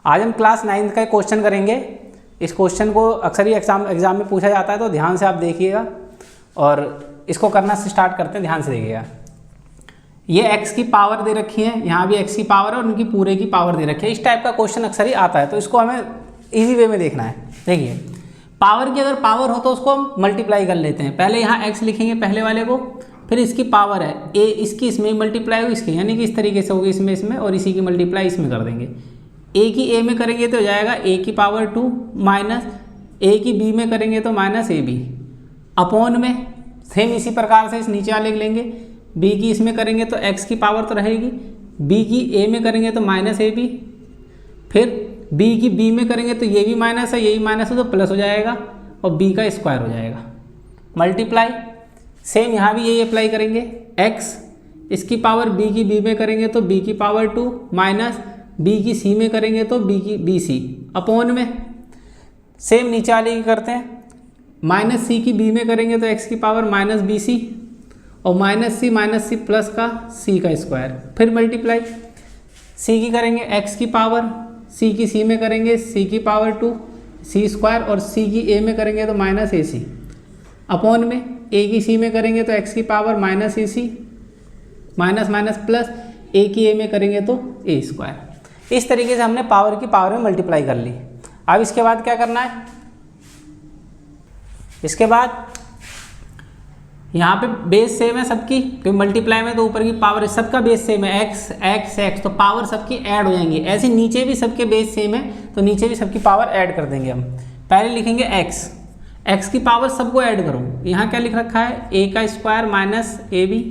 आज हम class 9th का एक क्वेश्चन करेंगे। इस क्वेश्चन को अक्सर ही एग्जाम में पूछा जाता है, तो ध्यान से आप देखिएगा और इसको करना स्टार्ट करते हैं। ध्यान से देखिएगा, ये x की पावर दे रखी है, यहाँ भी x की पावर है और उनकी पूरे की पावर दे रखी है। इस टाइप का क्वेश्चन अक्सर ही आता है, तो इसको हमें इजी वे में देखना है। देखिए, पावर की अगर पावर हो तो उसको हम मल्टीप्लाई कर लेते हैं। पहले यहाँ x लिखेंगे पहले वाले को, फिर इसकी पावर है a, इसकी इसमें मल्टीप्लाई होगी इसकी, यानी कि इस तरीके से होगी इसमें और इसी की मल्टीप्लाई इसमें कर देंगे। a की a में करेंगे तो हो जाएगा a की पावर 2 माइनस a की b में करेंगे तो माइनस ab अपॉन में सेम इसी प्रकार से इस नीचे वाले लेंगे। b की इसमें करेंगे तो x की पावर तो रहेगी, b की a में करेंगे तो माइनस ab, फिर b की b में करेंगे तो ये भी माइनस है, यही माइनस है तो प्लस हो जाएगा और b का स्क्वायर हो जाएगा मल्टीप्लाई। सेम यहाँ भी यही अप्लाई करेंगे। x इसकी पावर b की b में करेंगे तो b की पावर 2 माइनस b की c में करेंगे तो b की bc अपॉन में सेम नीचे वाले की करते हैं। माइनस c की b में करेंगे तो x की पावर माइनस bc और माइनस c प्लस का c का स्क्वायर, फिर मल्टीप्लाई। c की करेंगे x की पावर, c की c में करेंगे c की पावर 2 c स्क्वायर और c की a में करेंगे तो माइनस ac अपॉन में a की c में करेंगे तो x की power minus ac minus minus plus a की a में करेंगे तो a स्क्वायर। इस तरीके से हमने पावर की पावर में मल्टीप्लाई कर ली। अब इसके बाद क्या करना है, इसके बाद यहाँ पे बेस सेम है सबकी, तो मल्टीप्लाई में तो ऊपर की पावर सबका बेस सेम है x x x, तो पावर सबकी ऐड हो जाएंगी। ऐसे नीचे भी सबके बेस सेम है तो नीचे भी सबकी पावर ऐड कर देंगे हम। पहले लिखेंगे x की पावर सबको ऐड करो। यहाँ क्या लिख रखा है a का स्क्वायर माइनस ab,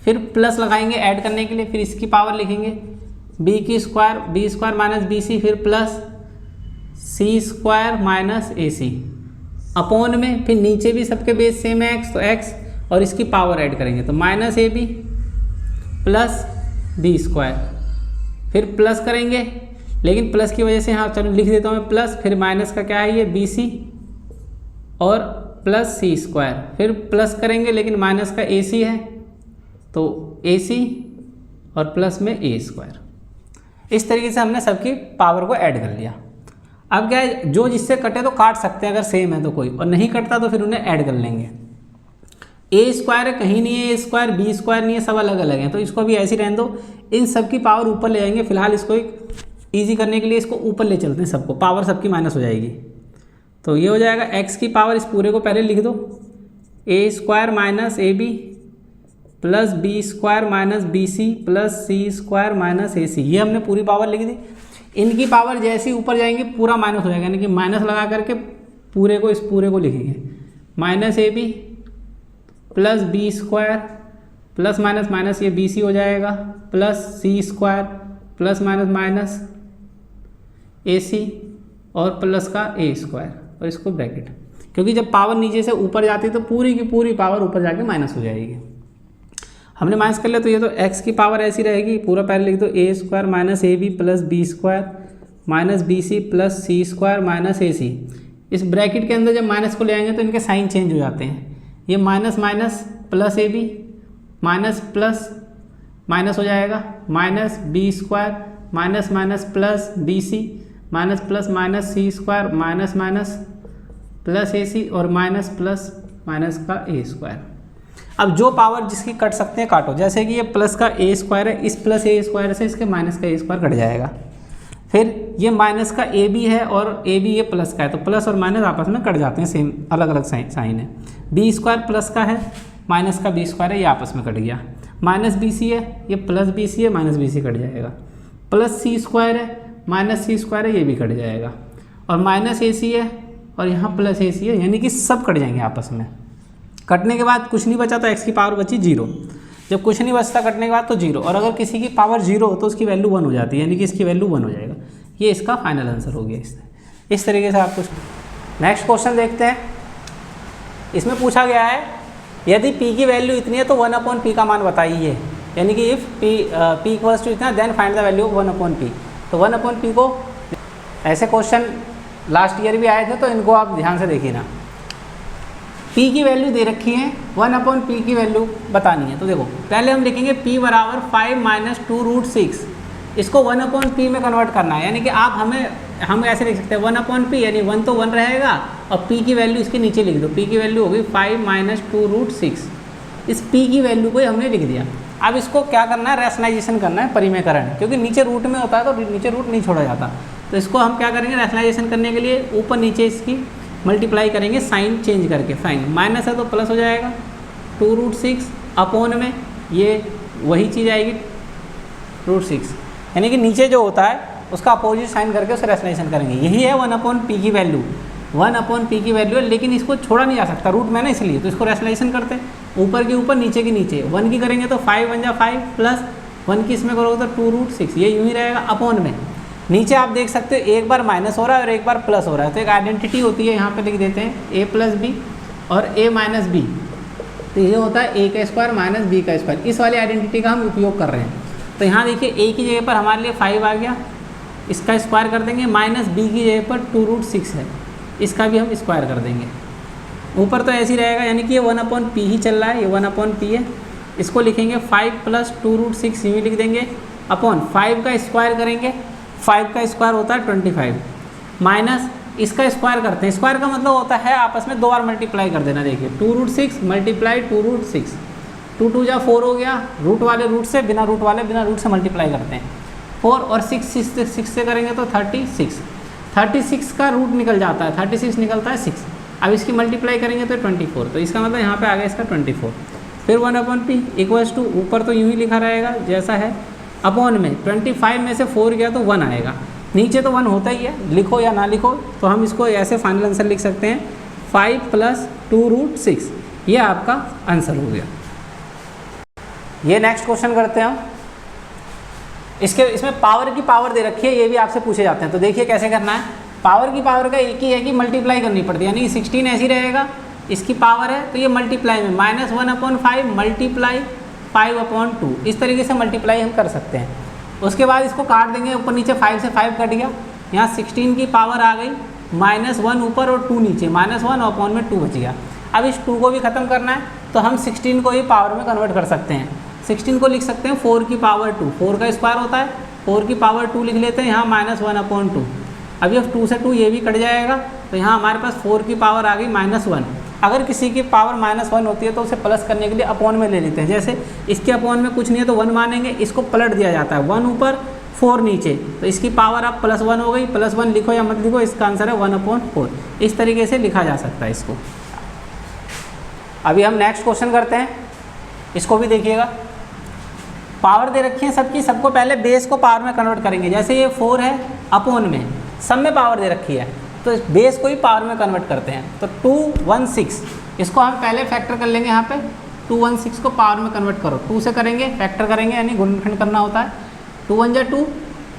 फिर प्लस लगाएंगे ऐड करने के लिए, फिर इसकी पावर लिखेंगे b की square b square minus bc, फिर plus c square minus ac upon में, फिर नीचे भी सबके बेस सेम है x, तो x और इसकी पावर ऐड करेंगे तो minus ab plus b square, फिर प्लस करेंगे, लेकिन प्लस की वजह से यहाँ चलो लिख देता हूँ मैं प्लस, फिर माइनस का क्या है ये bc और प्लस c स्क्वायर, फिर प्लस करेंगे लेकिन माइनस का ac है तो ac और प्लस में a स्क्वायर। इस तरीके से हमने सबकी पावर को ऐड कर लिया। अब क्या है, जो जिससे कटे तो काट सकते हैं अगर सेम है तो कोई, और नहीं कटता तो फिर उन्हें ऐड कर लेंगे। a स्क्वायर है कहीं नहीं है, a स्क्वायर b स्क्वायर नहीं है, सब अलग अलग हैं, तो इसको भी ऐसे ही रहने दो। इन सबकी पावर ऊपर ले जाएंगे। फिलहाल इसको ईजी करने के लिए इसको ऊपर ले चलते हैं सबको, पावर सबकी माइनस हो जाएगी। तो ये हो जाएगा x की पावर, इस पूरे को पहले लिख दो a square minus ab plus b square minus bc plus c square minus ac, ये हमने पूरी पावर लिख दी। इनकी पावर जैसे ही ऊपर जाएंगे पूरा माइनस हो जाएगा, यानी कि माइनस लगा करके पूरे को इस पूरे को लिखेंगे minus ab plus b square plus minus minus ये bc हो जाएगा plus c square plus minus minus ac और प्लस का a स्क्वायर और इसको ब्रैकेट, क्योंकि जब पावर नीचे से ऊपर जाती है तो पूरी की पूरी पावर ऊपर जाके माइनस हो जाएगी। हमने माइनस कर लिया तो ये तो x की पावर ऐसी रहेगी, पूरा पहले लिख दो a square minus ab plus b square minus bc plus c square minus ac। इस ब्रैकेट के अंदर जब माइनस को ले आएंगे तो इनके साइन चेंज हो जाते हैं। ये minus minus plus ab minus plus minus हो जाएगा minus b square minus minus plus bc minus plus minus c square minus minus plus ac और माइनस प्लस माइनस का a स्क्वायर। अब जो पावर जिसकी कट सकते हैं काटो, जैसे कि ये प्लस का a स्क्वायर है, इस प्लस a स्क्वायर से इसके माइनस का a स्क्वायर कट जाएगा। फिर ये माइनस का ab है और ab ये प्लस का है, तो प्लस और माइनस आपस में कट जाते हैं, सेम अलग अलग साइन है। b स्क्वायर प्लस का है, माइनस का b स्क्वायर है, ये आपस में कट गया। माइनस bc है, ये प्लस bc है, माइनस bc कट जाएगा। प्लस c स्क्वायर है, माइनस c स्क्वायर है, ये भी कट जाएगा। और माइनस ac है और यहाँ प्लस ac है, यानी कि सब कट जाएंगे आपस में। कटने के बाद कुछ नहीं बचा तो x की पावर बची 0। जब कुछ नहीं बचता कटने के बाद तो 0, और अगर किसी की पावर 0 हो तो उसकी वैल्यू 1 हो जाती है, यानी कि इसकी वैल्यू 1 हो जाएगा। ये इसका फाइनल आंसर हो गया। इस तरीके से आप कुछ नेक्स्ट क्वेश्चन देखते हैं। इसमें पूछा गया है यदि p की वैल्यू इतनी है तो 1/p का मान बताइए, यानी कि इफ़ p इक्वल्स टू इतना then find the value of 1/p। तो 1/p को, ऐसे क्वेश्चन लास्ट ईयर भी आए थे तो इनको आप ध्यान से देखिए ना। p की वैल्यू दे रखी है, 1/p की वैल्यू बतानी है। तो देखो पहले हम लिखेंगे p बराबर 5 माइनस 2 रूट 6, इसको 1/p में कन्वर्ट करना है, यानी कि आप हम ऐसे लिख सकते हैं 1/p, यानी 1 तो 1 रहेगा और p की वैल्यू इसके नीचे लिख दो। p की वैल्यू होगी 5 - 2√6। इस p की वैल्यू को हमने लिख दिया। अब इसको क्या करना है, रैशनलाइजेशन करना है, परिमेयकरण, क्योंकि नीचे रूट में होता है तो नीचे रूट नहीं छोड़ा जाता। तो इसको हम क्या करेंगे, रैशनलाइजेशन करने के लिए ऊपर नीचे इसकी मल्टीप्लाई करेंगे साइन चेंज करके। साइन माइनस है तो प्लस हो जाएगा, 2√6 अपॉन में ये वही चीज़ आएगी √6, यानी कि नीचे जो होता है उसका अपोजिट साइन करके उसे रैशनलाइजेशन करेंगे। यही है 1/p की वैल्यू, 1/p की वैल्यू है, लेकिन इसको छोड़ा नहीं जा सकता रूट में ना, इसलिए तो इसको रैशनलाइजेशन करते हैं, ऊपर के ऊपर नीचे के नीचे। 1 की करेंगे तो 5 × 5 प्लस 1 की इसमें करोगे तो 2√6, ये यूँ ही रहेगा अपॉन में। नीचे आप देख सकते हो एक बार माइनस हो रहा है और एक बार प्लस हो रहा है, तो एक आइडेंटिटी होती है, यहाँ पे लिख देते हैं a + b और a - b, तो ये होता है a² - b²। इस वाली आइडेंटिटी का हम उपयोग कर रहे हैं। तो यहाँ देखिए a की जगह पर हमारे लिए 5 आ गया, इसका स्क्वायर कर देंगे, माइनस b की जगह पर 2√6 है, इसका भी हम स्क्वायर कर देंगे। ऊपर तो ऐसे ही रहेगा, यानी कि ये 1/p ही चल रहा है, ये 1/p है। इसको लिखेंगे 5 + 2√6 यूँ ही लिख देंगे, अपॉन 5 का स्क्वायर करेंगे, 5 का स्क्वायर होता है 25, माइनस इसका स्क्वायर करते हैं। स्क्वायर का मतलब होता है आपस में 2 बार मल्टीप्लाई कर देना। देखिए 2√6 × 2√6, 2 × 2 = 4 हो गया, रूट वाले रूट से, बिना रूट से मल्टीप्लाई करते हैं 4, और 6 से करेंगे तो 36 का रूट निकल जाता है, 36 निकलता है 6। अब इसकी मल्टीप्लाई करेंगे तो 24, तो इसका मतलब यहाँ पे आ गया इसका 24। फिर 1/p = ऊपर तो यूँ ही लिखा रहेगा जैसा है, अपॉन में 25 में से 4 गया तो 1 आएगा, नीचे तो 1 होता ही है, लिखो या ना लिखो, तो हम इसको ऐसे फाइनल आंसर लिख सकते हैं 5 + 2√6, ये आपका आंसर हो गया। ये नेक्स्ट क्वेश्चन करते हैं हम। इसमें पावर की पावर दे रखी है, ये भी आपसे पूछे जाते हैं, तो देखिए कैसे करना है। पावर की पावर का एक ही है कि मल्टीप्लाई करनी पड़ती है, यानी कि 16 ऐसी रहेगा, इसकी पावर है तो ये मल्टीप्लाई में -1/5 मल्टीप्लाई 5/2, इस तरीके से मल्टीप्लाई हम कर सकते हैं। उसके बाद इसको काट देंगे, ऊपर नीचे 5 से 5 कट गया, यहाँ 16 की पावर आ गई, -1 ऊपर और 2 नीचे, -1/2 बच गया। अब इस 2 को भी ख़त्म करना है तो हम 16 को ही पावर में कन्वर्ट कर सकते हैं। 16 को लिख सकते हैं 4 की पावर 2, 4 का स्क्वायर होता है, 4 की पावर 2 लिख लेते हैं, यहाँ -1/2। अब ये 2 से 2 ये भी कट जाएगा, तो यहाँ हमारे पास 4 की पावर आ गई -1। अगर किसी की पावर -1 होती है तो उसे प्लस करने के लिए अपॉन में ले लेते हैं, जैसे इसके अपॉन में कुछ नहीं है तो 1 मानेंगे, इसको पलट दिया जाता है, 1 ऊपर 4 नीचे, तो इसकी पावर अब +1 हो गई, +1 लिखो या मत लिखो, इसका आंसर है 1/4। इस तरीके से लिखा जा सकता है इसको। अभी हम नेक्स्ट क्वेश्चन करते हैं, इसको भी देखिएगा। पावर दे रखी है सबकी, सबको पहले बेस को पावर में कन्वर्ट करेंगे, जैसे ये 4 है अपॉन में, सब में पावर दे रखी है तो बेस को ही पावर में कन्वर्ट करते हैं। तो 216 इसको हम पहले फैक्टर कर लेंगे, यहाँ पे 216 को पावर में कन्वर्ट करो, 2 से करेंगे, फैक्टर करेंगे, यानी गुणनखंड करना होता है। 2 × 1 = 2,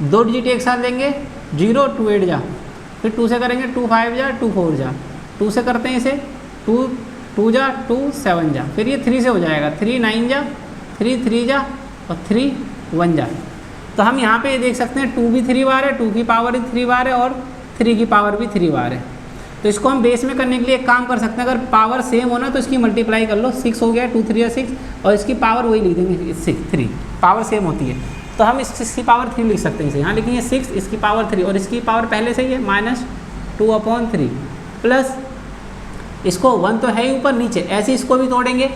2 डिजिट एक साथ देंगे, 0 2 8 जा, फिर 2 से करेंगे 2 5 जा, 2 4 जा, 2 से करते हैं इसे 2 2 जा, 2 7 जा, फिर ये 3 से हो जाएगा, 3 9 जा, 3 3 जा और 3 1 जा। तो हम यहाँ पे ये देख सकते हैं 2 भी 3 बार है, 2 की पावर भी 3 बार है और 3 की पावर भी 3 बार है। तो इसको हम बेस में करने के लिए एक काम कर सकते हैं, अगर पावर सेम होना तो इसकी मल्टीप्लाई कर लो, 6 हो गया, 2 3 6, और इसकी पावर वही लिख देंगे 3, पावर सेम होती है तो हम इसकी पावर 3 लिख सकते हैं इसे, यहाँ लिखेंगे 6, इसकी पावर 3 और इसकी पावर पहले से ही है -2/3 प्लस इसको 1 तो है ही ऊपर नीचे, ऐसे इसको भी तोड़ेंगे,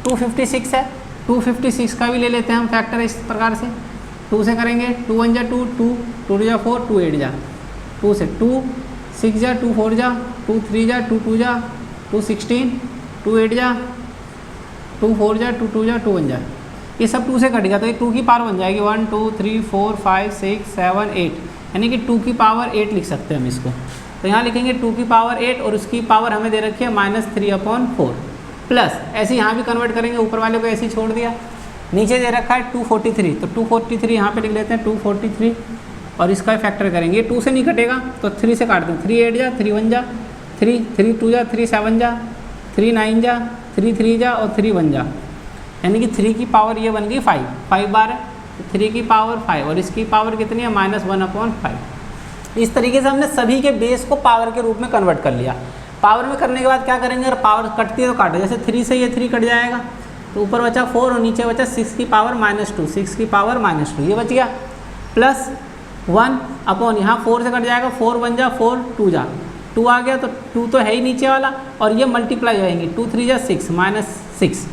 256 है, 256 का भी ले लेते हैं हम फैक्टर इस प्रकार से। 2 से करेंगे 2 × 1 = 2, 2 2 × 4, 2 8 जा, 2 से 2 6 जा, 2 4 जा, 2 3 जा, 2 2 जा, 2 16, 2 8 जा, 2 4 जा, 2 2 जा, 2 1 जा, ये सब 2 से कट गया तो ये 2 की पावर बन जाएगी 1 2 3 4 5 6 7 8, यानी कि 2 की पावर 8 लिख सकते हैं हम इसको। तो यहाँ लिखेंगे 2 की पावर 8 और उसकी पावर हमें दे रखी है -3/4 प्लस, ऐसे यहाँ भी कन्वर्ट करेंगे, ऊपर वाले को ऐसे ही छोड़ दिया, नीचे दे रखा है 243, तो 243 यहाँ पे लिख लेते हैं 243 और इसका फैक्टर करेंगे, 2 से नहीं कटेगा तो 3 से काट दें, 3 8 जा, 3 1 जा, 3 3 2 जा, 3 7 जा, 3 9 जा, 3 3 जा और 3 1 जा, यानी कि 3 की पावर ये बन गई 5 बार है, 3 की पावर 5 और इसकी पावर कितनी है -1/5। इस तरीके से हमने सभी के बेस को पावर के रूप में कन्वर्ट कर लिया। पावर में करने के बाद क्या करेंगे, अगर पावर कटती है तो काटो, जैसे 3 से ये 3 कट जाएगा तो ऊपर बचा 4 और नीचे बचा 6 की पावर -2, 6 की पावर -2 ये बच गया। प्लस 1 अपॉन यहाँ 4 से कट जाएगा, 4 1 जा 4 2 जा 2 आ गया, तो 2 तो है ही नीचे वाला, और ये मल्टीप्लाई हो जाएंगे, 2 3 जा 6 -6।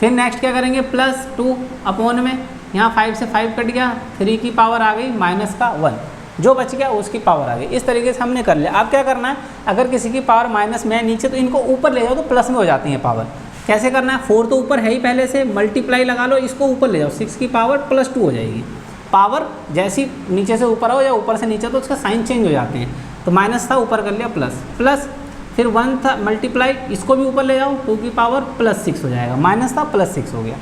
फिर नेक्स्ट क्या करेंगे, प्लस 2 अपॉन में यहाँ 5 से 5 कट गया, 3 की पावर आ गई माइनस का 1, जो बच गया उसकी पावर आ गई। इस तरीके से हमने कर लिया। अब क्या करना है, अगर किसी की पावर माइनस में है नीचे तो इनको ऊपर ले जाओ तो प्लस में हो जाती है पावर। कैसे करना है, 4 तो ऊपर है ही पहले से, मल्टीप्लाई लगा लो, इसको ऊपर ले जाओ, 6 की पावर +2 हो जाएगी। पावर जैसी नीचे से ऊपर आओ या ऊपर से नीचे तो उसका साइन चेंज हो जाते हैं, तो माइनस था ऊपर कर लिया प्लस, फिर 1 था मल्टीप्लाई, इसको भी ऊपर ले जाओ, 2 की पावर +6 हो जाएगा, माइनस था +6 हो गया,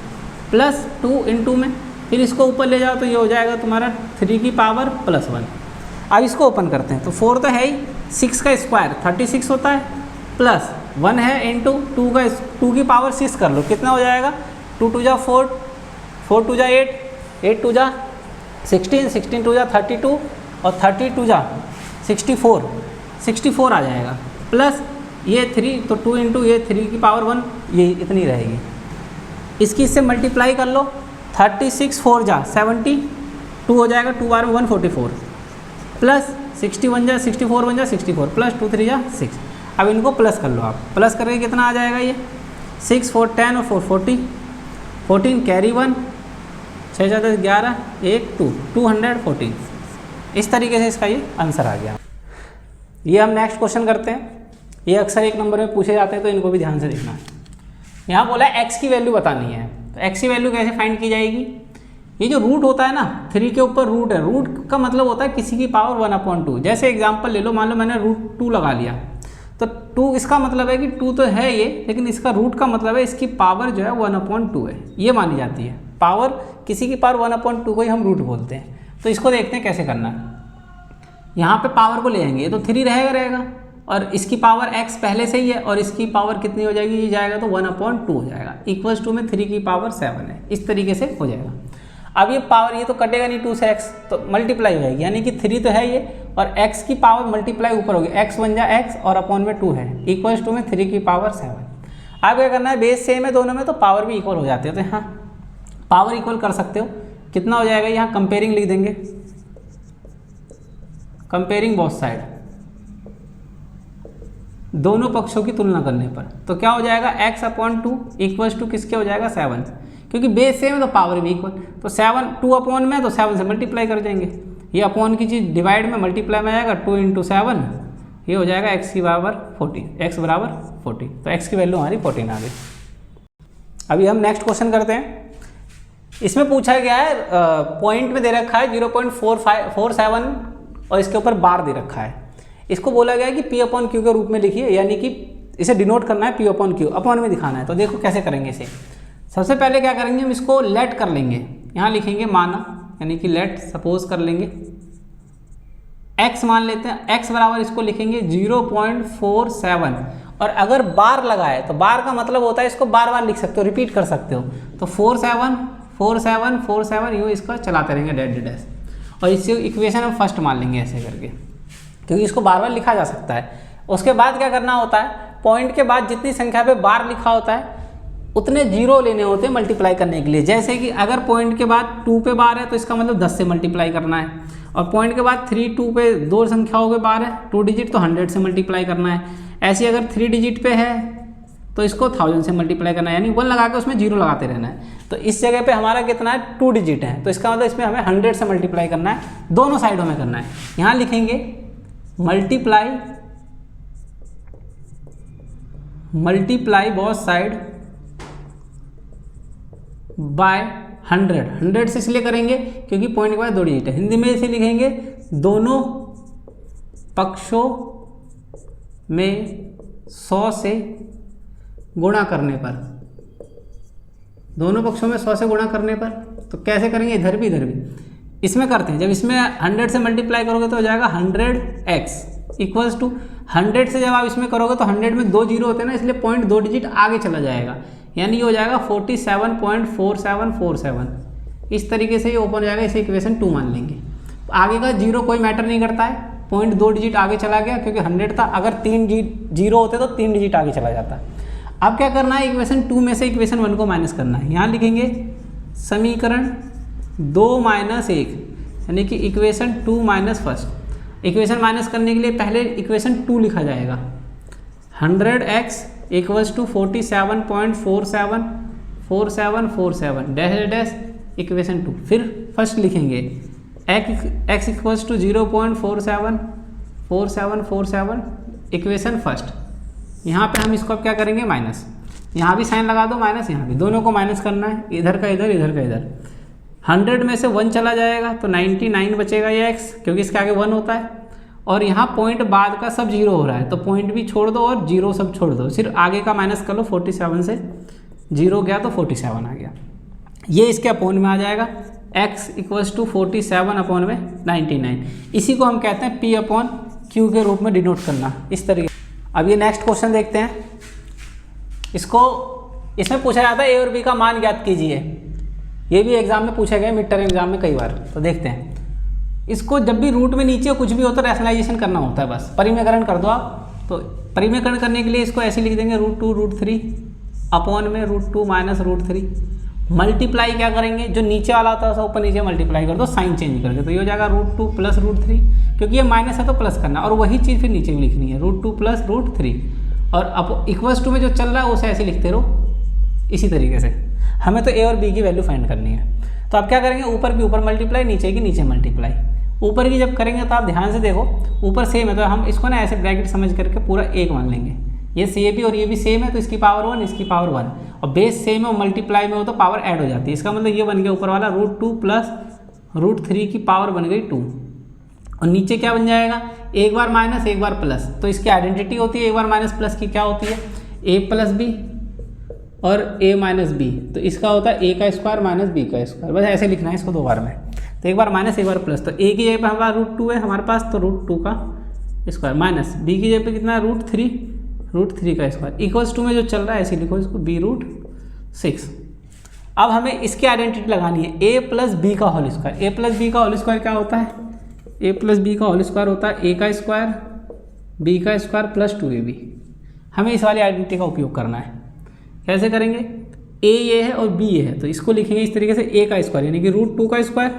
+2 × में, फिर इसको ऊपर ले जाओ तो ये हो जाएगा तुम्हारा 3 की पावर +1। अब इसको ओपन करते हैं, तो 4 तो है ही, 6 का स्क्वायर 36 होता है, प्लस 1 है इंटू 2 की पावर 6 कर लो, कितना हो जाएगा, 2 2 जा 4, 4 2 जा 8, 8 2 जा 16, 16 2 जा 32, और 32 जा 64 आ जाएगा, प्लस ये 3, तो 2 × ये 3 की पावर 1, ये इतनी रहेगी। इसकी इससे मल्टीप्लाई कर लो, 36 4 जा 72 हो जाएगा, 2 बार में 144, प्लस 61 जा 64 1 जा 64, प्लस 2 3 जा 6। अब इनको प्लस कर लो आप, प्लस करके कितना आ जाएगा, ये 6 4 10 और 4 40, 14 कैरी 1, 6 4 10 11 1 2 214। इस तरीके से इसका ये आंसर आ गया। ये हम नेक्स्ट क्वेश्चन करते हैं, ये अक्सर 1 नंबर में पूछे जाते हैं, तो इनको भी ध्यान से देखना है। यहाँ बोला है x की वैल्यू बतानी है, तो x की वैल्यू कैसे फाइंड की जाएगी। ये जो रूट होता है ना, 3 के ऊपर रूट है, रूट का मतलब होता है किसी की पावर 1/2। जैसे एग्जांपल ले लो, मान लो मैंने √2 लगा लिया, तो 2 इसका मतलब है कि 2 तो है ये, लेकिन इसका रूट का मतलब है इसकी पावर जो है 1/2 है, ये मानी जाती है। पावर किसी की पावर 1/2 को ही हम रूट बोलते हैं। तो इसको देखते हैं कैसे करना है। यहाँ पे पावर को ले आएंगे तो 3 रहेगा, और इसकी पावर x पहले से ही है, और इसकी पावर कितनी हो जाएगी, ये जाएगा तो 1/2 हो जाएगा, इक्वल्स टू में 3 की पावर 7 है, इस तरीके से हो जाएगा। अब ये पावर, ये तो कटेगा नहीं 2 से x, तो मल्टीप्लाई हो जाएगी, यानी कि 3 तो है ये, और x की पावर मल्टीप्लाई ऊपर होगी, x 1 जा x और अपॉन में 2 है, इक्वल्स टू में 3 की पावर 7। अब क्या करना है, बेस सेम है दोनों में, तो पावर भी इक्वल हो जाते हैं, तो हाँ पावर इक्वल कर सकते हो। कितना हो जाएगा, यहाँ कंपेयरिंग लिख देंगे, कंपेयरिंग बोथ साइड, दोनों पक्षों की तुलना करने पर, तो क्या हो जाएगा, x/2 इक्वल्स टू किसके हो जाएगा 7, क्योंकि बेस सेम है तो पावर भी इक्वल, तो 7 2 अपॉन में, तो 7 से मल्टीप्लाई कर देंगे, ये अपॉन की चीज़ डिवाइड में मल्टीप्लाई में आएगा, 2 × 7, ये हो जाएगा x की बराबर 40, x बराबर 40, तो x की वैल्यू हमारी 14 आ गई। अभी हम नेक्स्ट क्वेश्चन करते हैं। इसमें पूछा गया है, पॉइंट में दे रखा है 0.47 और इसके ऊपर बार दे रखा है। इसको बोला गया है कि P/Q के रूप में लिखिए, यानी कि इसे डिनोट करना है P/Q, अपॉन में दिखाना है। तो देखो कैसे करेंगे इसे। सबसे पहले क्या करेंगे, हम इसको लेट कर लेंगे, यहाँ लिखेंगे माना, यानी कि लेट सपोज कर लेंगे, x मान लेते हैं, x बराबर इसको लिखेंगे 0.47, और अगर बार लगाए तो बार का मतलब होता है इसको बार बार लिख सकते हो, रिपीट कर सकते हो, तो 47 47 47 यूँ इसको चलाते रहेंगे डैश, और इससे इक्वेशन हम फर्स्ट मान लेंगे ऐसे करके, क्योंकि इसको बार बार लिखा जा सकता है। उसके बाद क्या करना होता है, पॉइंट के बाद जितनी संख्या पे बार लिखा होता है उतने जीरो लेने होते हैं मल्टीप्लाई करने के लिए। जैसे कि अगर पॉइंट के बाद 2 पे बार है तो इसका मतलब 10 से मल्टीप्लाई करना है, और पॉइंट के बाद 3 2 पे 2 संख्याओं पे बार है 2 डिजिट, तो 100 से मल्टीप्लाई करना है। ऐसे अगर 3 डिजिट पे है तो इसको 1000 से मल्टीप्लाई करना है, यानी 1 लगा के उसमें जीरो लगाते रहना है। तो इस जगह पे हमारा कितना है, 2 डिजिट है, तो इसका मतलब इसमें हमें 100 से मल्टीप्लाई करना है, दोनों साइडों में करना है। यहाँ लिखेंगे मल्टीप्लाई बोथ साइड बाय 100 से इसलिए करेंगे क्योंकि पॉइंट के बाद 2 डिजिट है। हिंदी में इसे लिखेंगे दोनों पक्षों में 100 से गुणा करने पर, दोनों पक्षों में 100 से गुणा करने पर। तो कैसे करेंगे, इधर भी इसमें करते हैं। जब इसमें 100 से मल्टीप्लाई करोगे तो हो जाएगा 100x इक्वल्स टू 100 से जब आप इसमें करोगे तो 100 में 2 जीरो होते हैं ना, इसलिए पॉइंट 2 डिजिट आगे चला जाएगा, यानी ये हो जाएगा 47.4747। इस तरीके से ये ओपन हो जाएगा, इसे इक्वेशन 2 मान लेंगे। आगे का जीरो कोई मैटर नहीं करता है, पॉइंट 2 डिजिट आगे चला गया क्योंकि 100 था, अगर 3 जीरो होते तो 3 डिजिट आगे चला जाता। अब क्या करना है, इक्वेशन 2 में से इक्वेशन 1 को माइनस करना है। यहाँ लिखेंगे समीकरण 2 - 1, यानी कि equation 2 minus first. Equation minus करने के लिए पहले इक्वेशन 2 लिखा जाएगा। 100x equals to 47.474747 dash dash equation 2। फिर फर्स्ट लिखेंगे x equals to 0.474747 equation first. यहाँ पे हम इसको अब क्या करेंगे माइनस, यहाँ भी साइन लगा दो माइनस, यहाँ भी, दोनों को माइनस करना है, इधर का इधर इधर का इधर। 100 में से 1 चला जाएगा तो 99 बचेगा ये x, क्योंकि इसके आगे 1 होता है। और यहाँ पॉइंट बाद का सब 0 हो रहा है तो पॉइंट भी छोड़ दो और 0 सब छोड़ दो, सिर्फ आगे का माइनस कर लो। 47 से 0 गया तो 47 आ गया। ये इसके अपोन में आ जाएगा x इक्वल्स टू 47 अपोन में 99। इसी को हम कहते हैं p अपॉन q के रूप में डिनोट करना, इस तरीके। अब ये नेक्स्ट क्वेश्चन देखते हैं। इसमें पूछा जाता है a और b का मान ज्ञात कीजिए। ये भी एग्जाम में पूछा गया, मिड टर्म एग्जाम में कई बार। तो देखते हैं इसको, जब भी रूट में नीचे कुछ भी हो तो रैशनलाइजेशन करना होता है, बस परिमेयकरण कर दो आप। तो परिमेयकरण करने के लिए इसको ऐसे लिख देंगे √2√3 अपॉन में √2 माइनस √3। मल्टीप्लाई क्या करेंगे, जो नीचे वाला होता है उसे ऊपर नीचे मल्टीप्लाई कर दो साइन चेंज करके, तो ये हो जाएगा √2 प्लस √3, क्योंकि ये माइनस है तो प्लस करना, और वही चीज़ फिर नीचे भी लिखनी है √2 प्लस √3। और अब इक्वल्स टू में जो चल रहा है उसे ऐसे लिखते रहो इसी तरीके से। हमें तो a और b की वैल्यू फाइंड करनी है। तो आप क्या करेंगे, ऊपर की ऊपर मल्टीप्लाई, नीचे की नीचे मल्टीप्लाई। ऊपर की जब करेंगे तो आप ध्यान से देखो, ऊपर सेम है तो हम इसको ना ऐसे ब्रैकेट समझ करके पूरा एक मान लेंगे। ये से भी और ये भी सेम है तो इसकी पावर 1 इसकी पावर 1, और बेस सेम है और मल्टीप्लाई में हो तो पावर ऐड हो जाती है। इसका मतलब ये बन गया ऊपर वाला √2 प्लस √3 की पावर बन गई 2, और नीचे क्या बन जाएगा, एक बार माइनस एक बार प्लस। तो इसकी आइडेंटिटी होती है एक बार माइनस प्लस की, क्या होती है a प्लस बी और a माइनस बी। तो इसका होता है a का स्क्वायर माइनस b का स्क्वायर, बस ऐसे लिखना है इसको 2 बार में। तो एक बार माइनस एक बार प्लस, तो a की जगह पर हमारा √2 है हमारे पास, तो √2 का स्क्वायर माइनस b की जगह पर कितना है √3 का स्क्वायर इक्वल्स टू में जो चल रहा है ऐसे लिखो इसको b√6। अब हमें इसकी आइडेंटिटी लगानी है a प्लस बी का whole square. a plus B का होल स्क्वायर क्या होता है, a प्लस बी का होल स्क्वायर होता है a का स्क्वायर b का स्क्वायर प्लस 2ab। हमें इस वाली आइडेंटिटी का उपयोग करना है। कैसे करेंगे, a ये है और b ये है, तो इसको लिखेंगे इस तरीके से a का स्क्वायर यानी कि √2 का स्क्वायर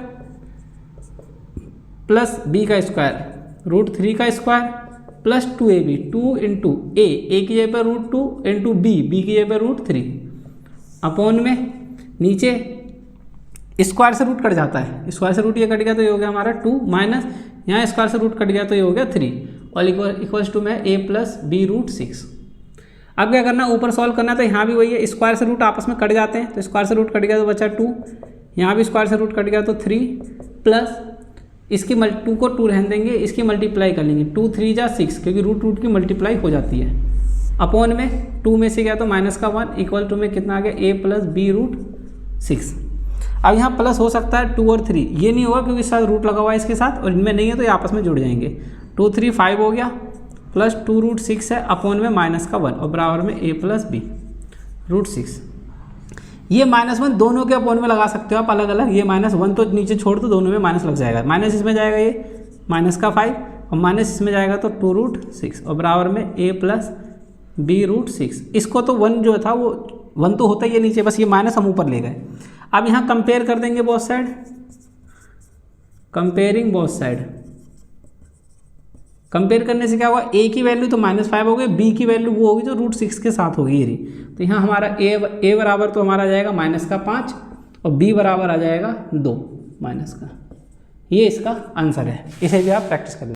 प्लस b का स्क्वायर √3 का square plus 2ab, 2 into a की जगह पर √2 इंटू b की जगह पर √3 अपॉन में नीचे स्क्वायर से रूट कट जाता है, स्क्वायर से रूट ये कट गया तो ये हो गया हमारा 2 माइनस यहाँ स्क्वायर से रूट कट गया तो ये हो गया 3 और इक्वल्स टू में a प्लस b√6। अब क्या करना, ऊपर सॉल्व करना है तो यहाँ भी वही है, स्क्वायर से रूट आपस में कट जाते हैं, तो स्क्वायर से रूट कट गया तो बचा 2, यहाँ भी स्क्वायर से रूट कट गया तो 3 प्लस इसकी 2 को 2 रहने देंगे, इसकी मल्टीप्लाई कर लेंगे 2 3 जा 6, क्योंकि रूट की मल्टीप्लाई हो जाती है। अपॉन में 2 में से गया तो माइनस का 1 इक्वल टू में कितना आ गया a प्लस b√6। अब यहाँ प्लस हो सकता है 2 और 3, ये नहीं होगा क्योंकि साथ रूट लगा हुआ है इसके साथ, और इनमें नहीं है तो ये आपस में जुड़ जाएंगे। 2 3 5 हो गया प्लस 2√6 है अपॉन में माइनस का 1 और बराबर में a प्लस b√6। ये -1 दोनों के अपॉन में लगा सकते हो आप अलग अलग, ये -1 तो नीचे छोड़ दो, दोनों में माइनस लग जाएगा। माइनस इसमें जाएगा ये माइनस का 5 और माइनस इसमें जाएगा तो 2√6 और बराबर में a प्लस b√6। इसको तो 1 जो था वो 1 तो होता ही है नीचे, बस ये माइनस हम ऊपर ले गए। अब यहाँ कंपेयर कर देंगे both side, comparing both side. Compare करने से क्या होगा, a की वैल्यू तो -5 हो गई, b की वैल्यू वो होगी जो √6 के साथ होगी ये। तो यहाँ हमारा a बराबर तो हमारा आ जाएगा -5 और b बराबर आ जाएगा 2 माइनस का। ये इसका आंसर है, इसे भी आप प्रैक्टिस कर